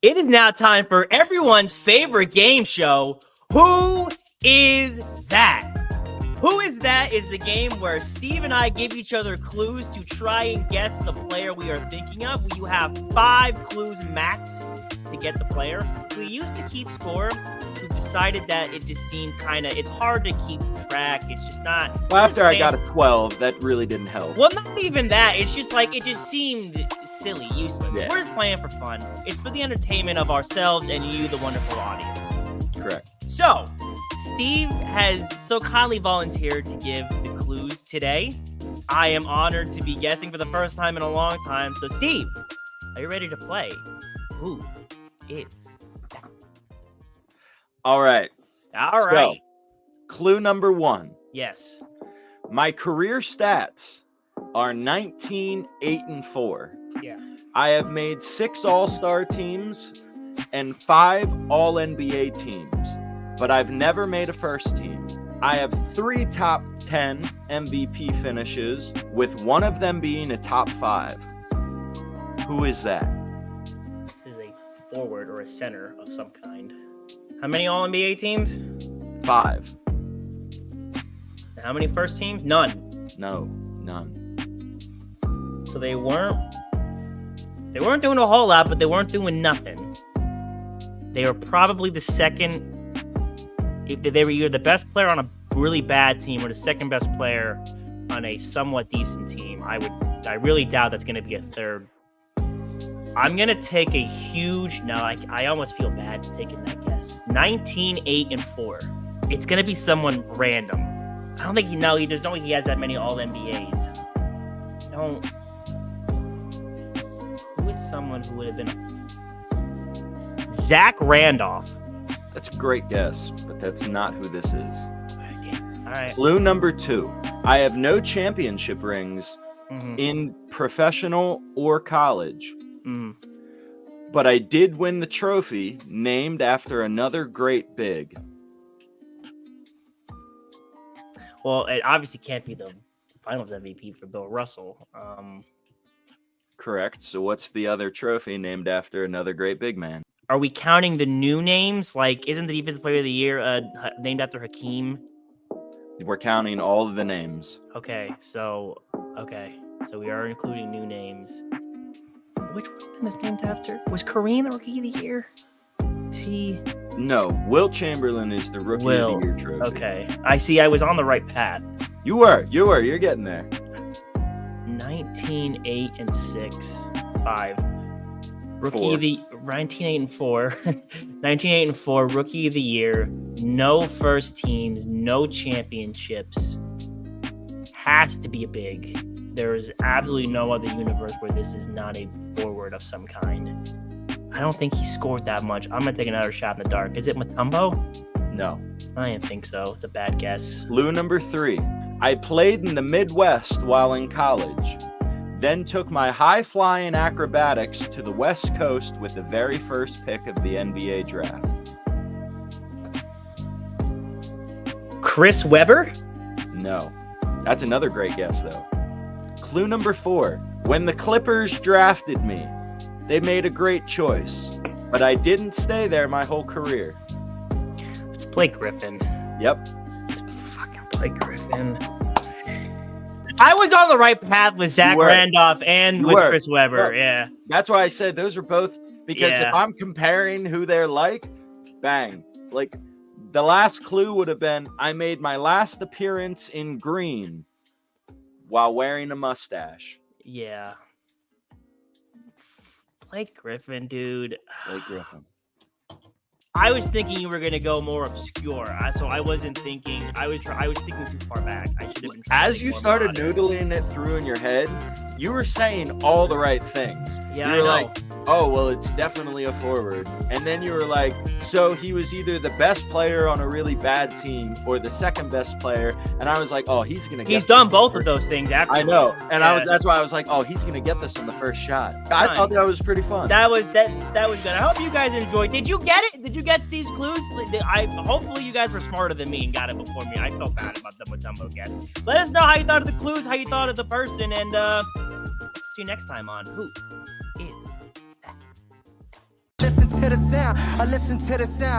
It is now time for everyone's favorite game show. Who is that? Who is that is the game where Steve and I give each other clues to try and guess the player we are thinking of. You have 5 clues max to get the player. We used to keep score. We decided that it just seemed it's hard to keep track. It's just not. Well, after I got a 12, that really didn't help. Well, not even that. It's just it just seemed silly, useless. Yeah. We're just playing for fun. It's for the entertainment of ourselves and you, the wonderful audience. Correct. So, Steve has so kindly volunteered to give the clues today. I am honored to be guessing for the first time in a long time. So, Steve, are you ready to play? Who is that? All right. All right. So, clue number 1. Yes. My career stats are 19, 8, and 4. Yeah. I have made 6 All-Star teams and 5 All-NBA teams, but I've never made a first team. I have 3 top 10 MVP finishes, with one of them being a top 5. Who is that? This is a forward or a center of some kind. How many All-NBA teams? 5. How many first teams? None. No, none. So they weren't doing a whole lot, but they weren't doing nothing. They were probably the second. If they were either the best player on a really bad team or the second best player on a somewhat decent team, I really doubt that's going to be a third. I'm going to take a huge. No, I almost feel bad taking that guess. 19, 8, and 4. It's going to be someone random. I don't think there's no way he has that many All-NBAs. Who is someone who would have been Zach Randolph? That's a great guess, but that's not who this is. All right. Clue number 2. I have no championship rings in professional or college, but I did win the trophy named after another great big. Well, it obviously can't be the Finals MVP for Bill Russell. Correct. So what's the other trophy named after another great big man? Are we counting the new names? Isn't the Defensive Player of the Year named after Hakeem? We're counting all of the names. Okay, so we are including new names. Which one of them is named after? Was Kareem the Rookie of the Year? No, Wilt Chamberlain is the Rookie of the Year trophy. Okay, I see. I was on the right path. You were. You're getting there. 19, 8, and 6, 5. Rookie 4. of the 19, 8, and 4. 19, 8, and 4. Rookie of the Year. No first teams. No championships. Has to be a big. There is absolutely no other universe where this is not a forward of some kind. I don't think he scored that much. I'm gonna take another shot in the dark. Is it Mutombo? No. I didn't think so. It's a bad guess. Clue number 3. I played in the Midwest while in college, then took my high-flying acrobatics to the West Coast with the very first pick of the NBA draft. Chris Webber? No. That's another great guess, though. Clue number 4. When the Clippers drafted me, they made a great choice, but I didn't stay there my whole career. It's Blake Griffin. Yep. It's fucking Blake Griffin. I was on the right path with Zach Randolph and with Chris Webber. Yeah. That's why I said those are both, because if I'm comparing who they're like, bang. The last clue would have been, I made my last appearance in green while wearing a mustache. Yeah. Blake Griffin, dude. Blake Griffin. I was thinking you were gonna go more obscure, so I wasn't thinking. I was thinking too far back. I should have been. As you started noodling it through in your head, you were saying all the right things. Yeah, you were I know. Oh, well, it's definitely a forward. And then you were like, so he was either the best player on a really bad team or the second best player. And I was like, oh, he's going to get He's done both of those things after. I know. And that's why I was like, oh, he's going to get this on the first shot. I thought that was pretty fun. That was good. I hope you guys enjoyed. Did you get it? Did you get Steve's clues? Hopefully you guys were smarter than me and got it before me. I felt bad about the Mutombo guess. Let us know how you thought of the clues, how you thought of the person, and see you next time on Who Is Listen to the sound. I listen to the sound.